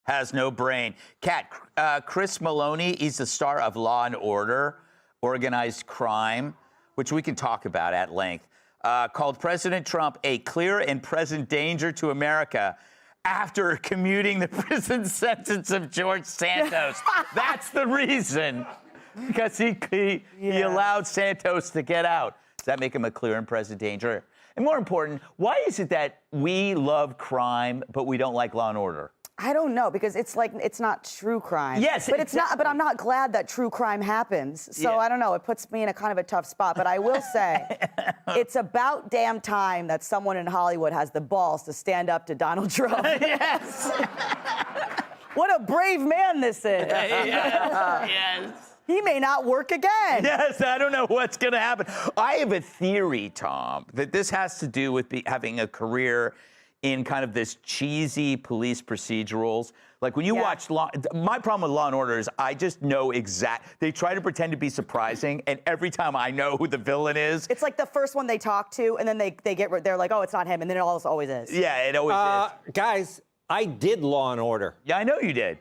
Has no brain. Kat, Chris Maloney, he's the star of Law and Order, Organized Crime, which we can talk about at length, called President Trump a clear and present danger to America after commuting the prison sentence of George Santos. That's the reason, because he allowed Santos to get out. Does that make him a clear and present danger? And more important, why is it that we love crime, but we don't like Law and Order? I don't know, because it's like, it's not true crime. Yes, but it's not. But I'm not glad that true crime happens. So Yeah. I don't know. It puts me in a kind of a tough spot. But I will say, it's about damn time that someone in Hollywood has the balls to stand up to Donald Trump. Yes. What a brave man this is. Yes. He may not work again. Yes, I don't know what's going to happen. I have a theory, Tom, that this has to do with having a career in kind of this cheesy police procedurals. Like when you watch my problem with Law and Order is I just know they try to pretend to be surprising, and every time I know who the villain is. It's like the first one they talk to, and then they're like, oh, it's not him, and then it always is. Yeah, it always is. Guys, I did Law and Order. Yeah, I know you did.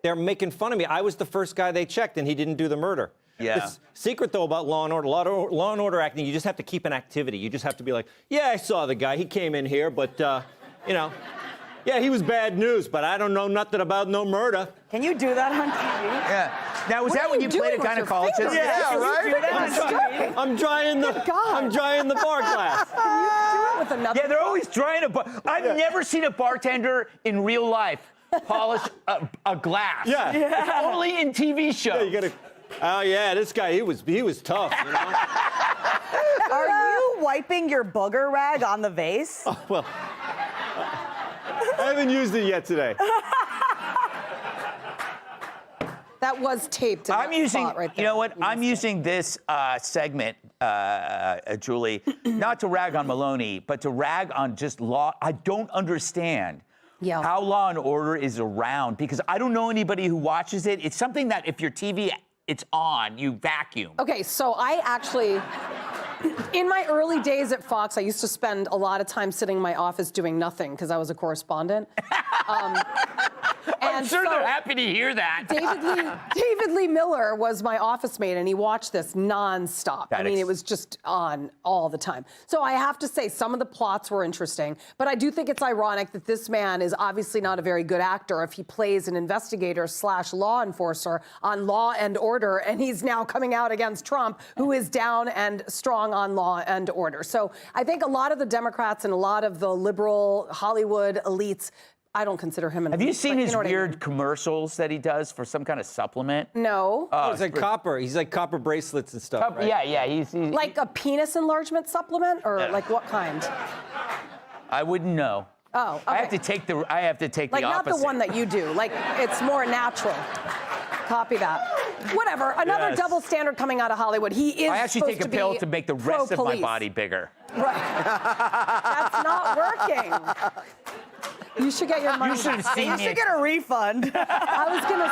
They're making fun of me. I was the first guy they checked, and he didn't do the murder. Yeah. The secret, though, about Law and Order, Law and Order acting, you just have to keep an activity. You just have to be like, yeah, I saw the guy. He came in here, but, you know, yeah, he was bad news, but I don't know nothing about no murder. Can you do that on TV? Yeah. Now, was that when you played a gynecologist? Yeah, right? I'm drying the bar glass. Can you do it with another? Yeah, they're always drying I've never seen a bartender in real life polish a glass. Yeah. It's only in TV shows. Yeah, you gotta. Oh yeah, this guy, he was tough. You know? Are you wiping your booger rag on the vase? Oh, well, I haven't used it yet today. That was taped. In I'm that using, spot right you there. know what? I'm using this segment, Julie, not to rag on Maloney, but to rag on just law. I don't understand how Law and Order is around, because I don't know anybody who watches it. It's something that if your TV, it's on, you vacuum. Okay, so I actually, in my early days at Fox, I used to spend a lot of time sitting in my office doing nothing because I was a correspondent. I'm sure they're happy to hear that. David Lee Miller was my office mate, and he watched this nonstop. I mean, it was just on all the time. So I have to say, some of the plots were interesting, but I do think it's ironic that this man is obviously not a very good actor if he plays an investigator / law enforcer on Law and Order, and he's now coming out against Trump, who is down and strong on Law and Order. So I think a lot of the Democrats and a lot of the liberal Hollywood elites, I don't consider him an Have you elite, seen but his know what I weird mean. commercials that he does for some kind of supplement? No. Oh, he's like copper. He's like copper bracelets and stuff. Right? Yeah. He's Like a penis enlargement supplement, or like what kind? I wouldn't know. Oh, okay. I have to take the opposite. Like not the one that you do. Like it's more natural. Copy that. Whatever. Another double standard coming out of Hollywood. He is. I actually take a pill to make the rest of my body bigger. Right. That's not working. You should get your money. You should have seen You me. should get a refund. I was gonna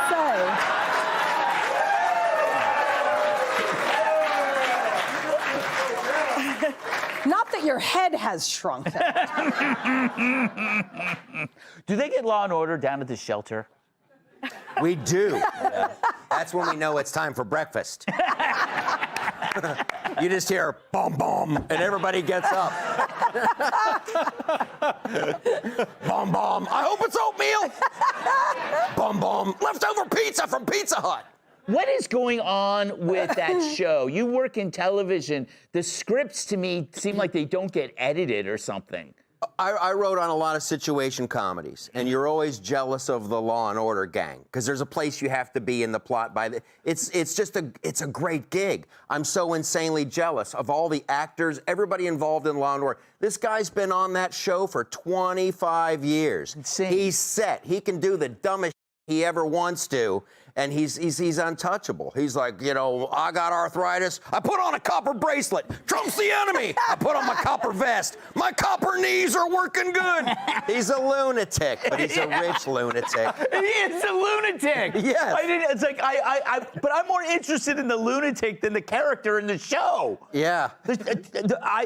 say. Not that your head has shrunk. Do they get Law and Order down at the shelter? We do. That's when we know it's time for breakfast. You just hear boom, boom, and everybody gets up. Boom, boom. I hope it's oatmeal. Boom, boom. Leftover pizza from Pizza Hut. What is going on with that show? You work in television. The scripts to me seem like they don't get edited or something. I wrote on a lot of situation comedies, and you're always jealous of the Law and Order gang because there's a place you have to be in the plot. It's a great gig. I'm so insanely jealous of all the actors, everybody involved in Law and Order. This guy's been on that show for 25 years. Insane. He's set. He can do the dumbest he ever wants to, and he's untouchable. He's like, you know, I got arthritis. I put on a copper bracelet. Trump's the enemy. I put on my copper vest. My copper knees are working good. He's a lunatic, but he's a rich lunatic. He is a lunatic. Yes. It's like but I'm more interested in the lunatic than the character in the show. Yeah.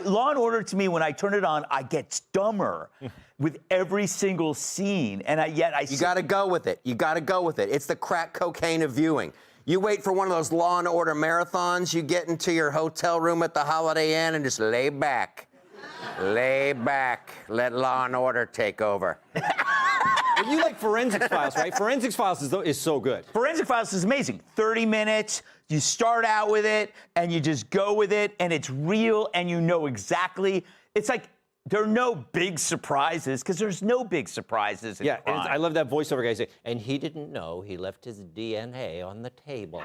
Law and Order, to me, when I turn it on, I get dumber with every single scene, and yet I. You got to go with it. You got to go with it. It's the crack cocaine of viewing. You wait for one of those Law and Order marathons. You get into your hotel room at the Holiday Inn and just lay back. Lay back. Let Law and Order take over. Well, you like Forensic Files, right? Forensic Files is so good. Forensic Files is amazing. 30 minutes, you start out with it, and you just go with it, and it's real, and you know exactly. It's like there are no big surprises, because there's no big surprises in crime. I love that voiceover guy say, and he didn't know he left his DNA on the table.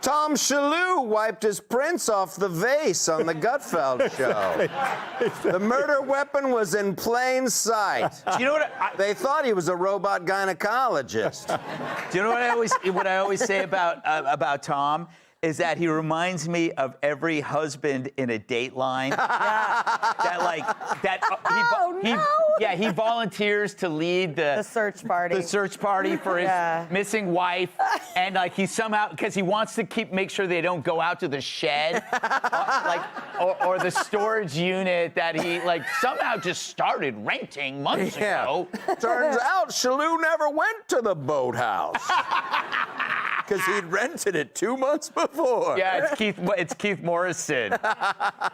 Tom Shalhoub wiped his prints off the vase on the Gutfeld show. The murder weapon was in plain sight. You know what? They thought he was a robot gynecologist. Do you know what I always say about Tom? Is that he reminds me of every husband in a Dateline. He volunteers to lead the search party. The search party for his missing wife, and like he somehow, because he wants to make sure they don't go out to the shed, or the storage unit that he somehow just started renting months ago. Turns out Shalhoub never went to the boathouse. Because he'd rented it 2 months before. Yeah, it's Keith Morrison.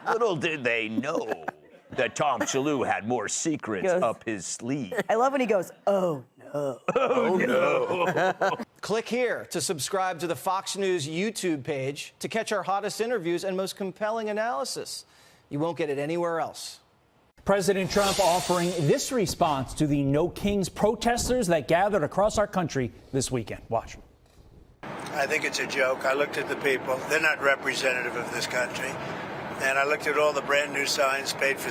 Little did they know that Tom Shalhoub had more secrets up his sleeve. I love when he goes, oh no. Oh no. Click here to subscribe to the Fox News YouTube page to catch our hottest interviews and most compelling analysis. You won't get it anywhere else. President Trump offering this response to the No Kings protesters that gathered across our country this weekend. Watch. I think it's a joke. I looked at the people. They're not representative of this country. And I looked at all the brand new signs paid for,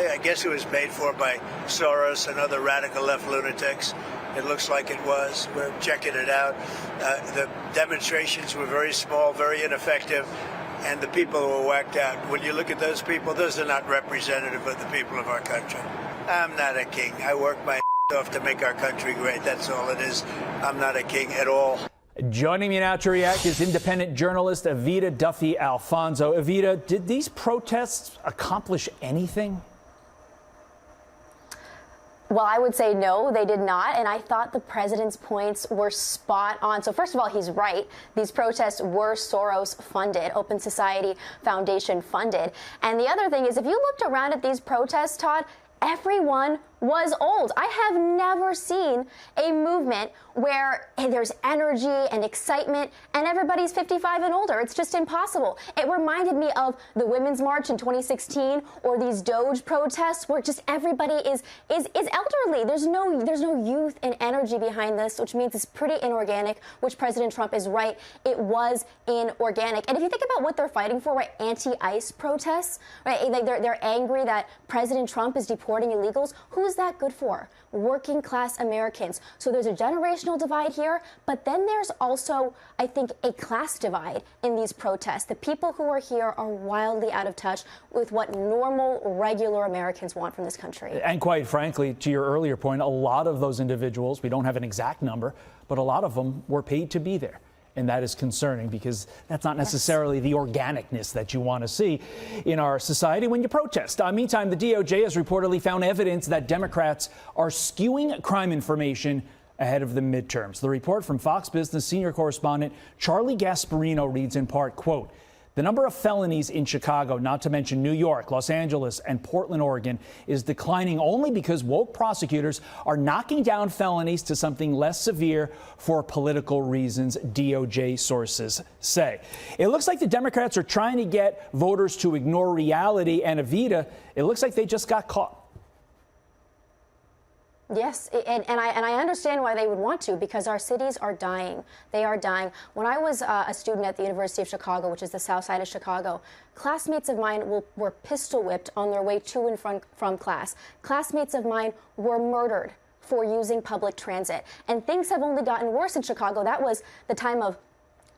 I guess it was paid for by Soros and other radical left lunatics. It looks like it was. We're checking it out. The demonstrations were very small, very ineffective, and the people were whacked out. When you look at those people, those are not representative of the people of our country. I'm not a king. I work my off to make our country great. That's all it is. I'm not a king at all. Joining me now to react is independent journalist Evita Duffy Alfonso. Evita, did these protests accomplish anything? Well, I would say no, they did not, and I thought the president's points were spot on. So first of all, he's right. These protests were Soros funded, Open Society Foundation funded. And the other thing is, if you looked around at these protests, Todd, everyone was old. I have never seen a movement where there's energy and excitement and everybody's 55 and older. It's just impossible. It reminded me of the Women's March in 2016 or these Doge protests where just everybody is elderly. There's no youth and energy behind this, which means it's pretty inorganic, which President Trump is right. It was inorganic. And if you think about what they're fighting for, right, anti-ICE protests, right, they're angry that President Trump is deporting illegals. Who is that good for? Working class Americans. So there's a generational divide here, but then there's also, I think, a class divide in these protests. The people who are here are wildly out of touch with what normal, regular Americans want from this country. And quite frankly, to your earlier point, a lot of those individuals, we don't have an exact number, but a lot of them were paid to be there. And that is concerning because that's not necessarily the organicness that you want to see in our society when you protest. Meantime, the DOJ has reportedly found evidence that Democrats are skewing crime information ahead of the midterms. The report from Fox Business senior correspondent Charlie Gasparino reads in part, quote, the number of felonies in Chicago, not to mention New York, Los Angeles, and Portland, Oregon, is declining only because woke prosecutors are knocking down felonies to something less severe for political reasons, DOJ sources say. It looks like the Democrats are trying to get voters to ignore reality, and Evita, it looks like they just got caught. Yes, and I understand why they would want to, because our cities are dying. They are dying. When I was a student at the University of Chicago, which is the south side of Chicago, classmates of mine were pistol whipped on their way to and from class. Classmates of mine were murdered for using public transit. And things have only gotten worse in Chicago. That was the time of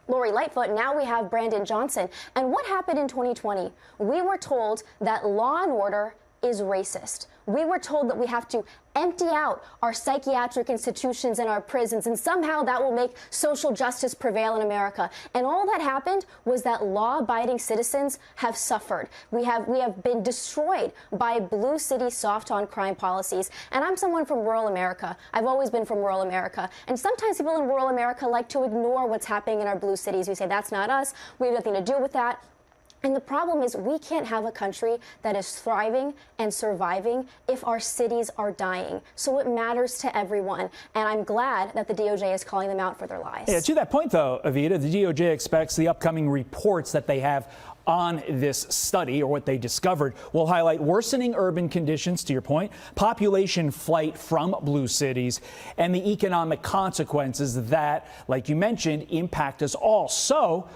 Lori Lightfoot. Now we have Brandon Johnson. And what happened in 2020? We were told that law and order is racist. We were told that we have to empty out our psychiatric institutions and our prisons, and somehow that will make social justice prevail in America. And all that happened was that law-abiding citizens have suffered. We have been destroyed by blue city soft-on-crime policies. And I'm someone from rural America. I've always been from rural America. And sometimes people in rural America like to ignore what's happening in our blue cities. We say, that's not us. We have nothing to do with that. And the problem is we can't have a country that is thriving and surviving if our cities are dying. So it matters to everyone. And I'm glad that the DOJ is calling them out for their lies. Yeah, to that point, though, Evita, the DOJ expects the upcoming reports that they have on this study, or what they discovered, will highlight worsening urban conditions, to your point, population flight from blue cities, and the economic consequences that, like you mentioned, impact us all. So,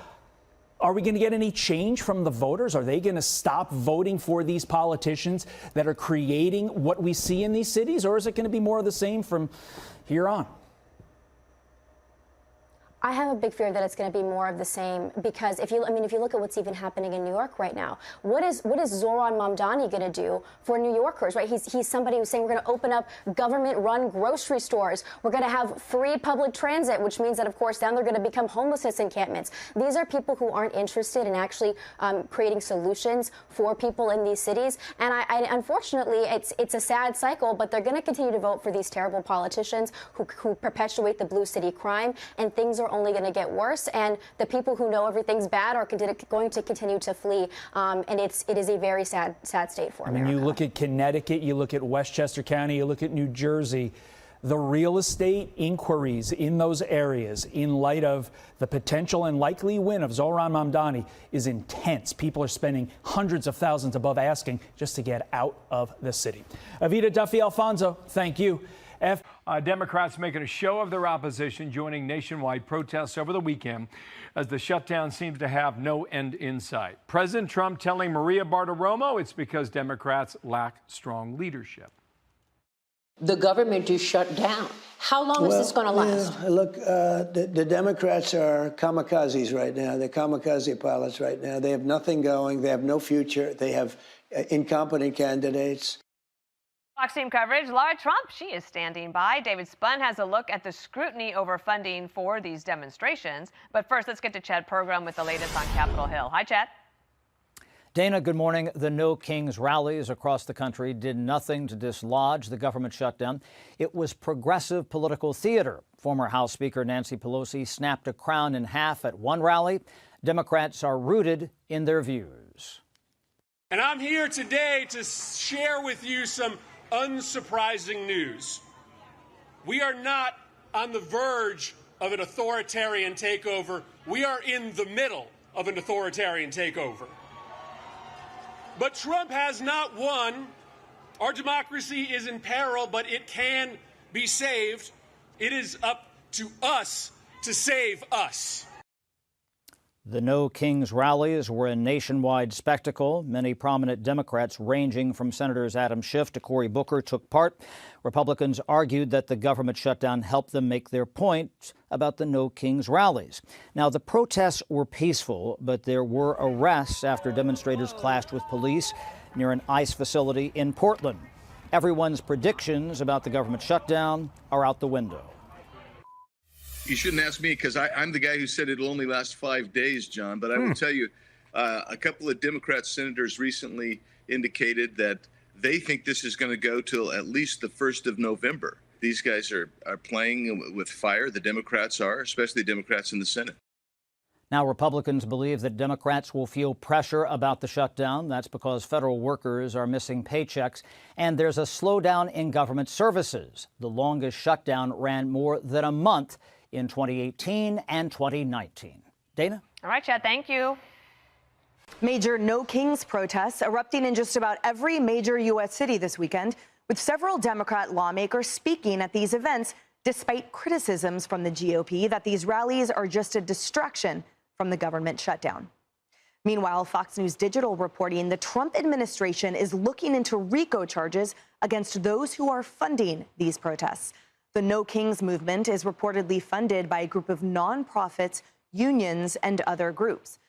are we going to get any change from the voters? Are they going to stop voting for these politicians that are creating what we see in these cities? Or is it going to be more of the same from here on? I have a big fear that it's going to be more of the same, because if you look at what's even happening in New York right now, what is Zoran Mamdani going to do for New Yorkers, right? He's somebody who's saying we're going to open up government-run grocery stores. We're going to have free public transit, which means that, of course, then they're going to become homelessness encampments. These are people who aren't interested in actually creating solutions for people in these cities. And I unfortunately, it's a sad cycle, but they're going to continue to vote for these terrible politicians who perpetuate the blue city crime, and things are only going to get worse, and the people who know everything's bad are going to continue to flee, and it is a very sad state for America. When you look at Connecticut, you look at Westchester County, you look at New Jersey, the real estate inquiries in those areas, in light of the potential and likely win of Zoran Mamdani, is intense. People are spending hundreds of thousands above asking just to get out of the city. Evita Duffy Alfonso, thank you. Democrats making a show of their opposition, joining nationwide protests over the weekend as the shutdown seems to have no end in sight. President Trump telling Maria Bartiromo it's because Democrats lack strong leadership. The government is shut down. How long is this going to last? Yeah, look, the Democrats are kamikazes right now. They're kamikaze pilots right now. They have nothing going. They have no future. They have incompetent candidates. Fox Team coverage. Laura Trump, she is standing by. David Spun has a look at the scrutiny over funding for these demonstrations. But first, let's get to Chad Program with the latest on Capitol Hill. Hi, Chad. Dana, good morning. The No Kings rallies across the country did nothing to dislodge the government shutdown. It was progressive political theater. Former House Speaker Nancy Pelosi snapped a crown in half at one rally. Democrats are rooted in their views. And I'm here today to share with you some unsurprising news. We are not on the verge of an authoritarian takeover. We are in the middle of an authoritarian takeover. But Trump has not won. Our democracy is in peril, but it can be saved. It is up to us to save us. The No Kings rallies were a nationwide spectacle. Many prominent Democrats, ranging from Senators Adam Schiff to Cory Booker, took part. Republicans argued that the government shutdown helped them make their point about the No Kings rallies. Now, the protests were peaceful, but there were arrests after demonstrators clashed with police near an ICE facility in Portland. Everyone's predictions about the government shutdown are out the window. You shouldn't ask me because I'm the guy who said it'll only last 5 days, John. But I will tell you, a couple of Democrat senators recently indicated that they think this is going to go till at least the 1st of November. These guys are playing with fire. The Democrats are, especially Democrats in the Senate. Now, Republicans believe that Democrats will feel pressure about the shutdown. That's because federal workers are missing paychecks, and there's a slowdown in government services. The longest shutdown ran more than a month in 2018 and 2019. Dana? All right, Chad, thank you. Major No Kings protests erupting in just about every major U.S. city this weekend, with several Democrat lawmakers speaking at these events, despite criticisms from the GOP that these rallies are just a distraction from the government shutdown. Meanwhile, Fox News Digital reporting the Trump administration is looking into RICO charges against those who are funding these protests. The No Kings movement is reportedly funded by a group of nonprofits, unions, and other groups.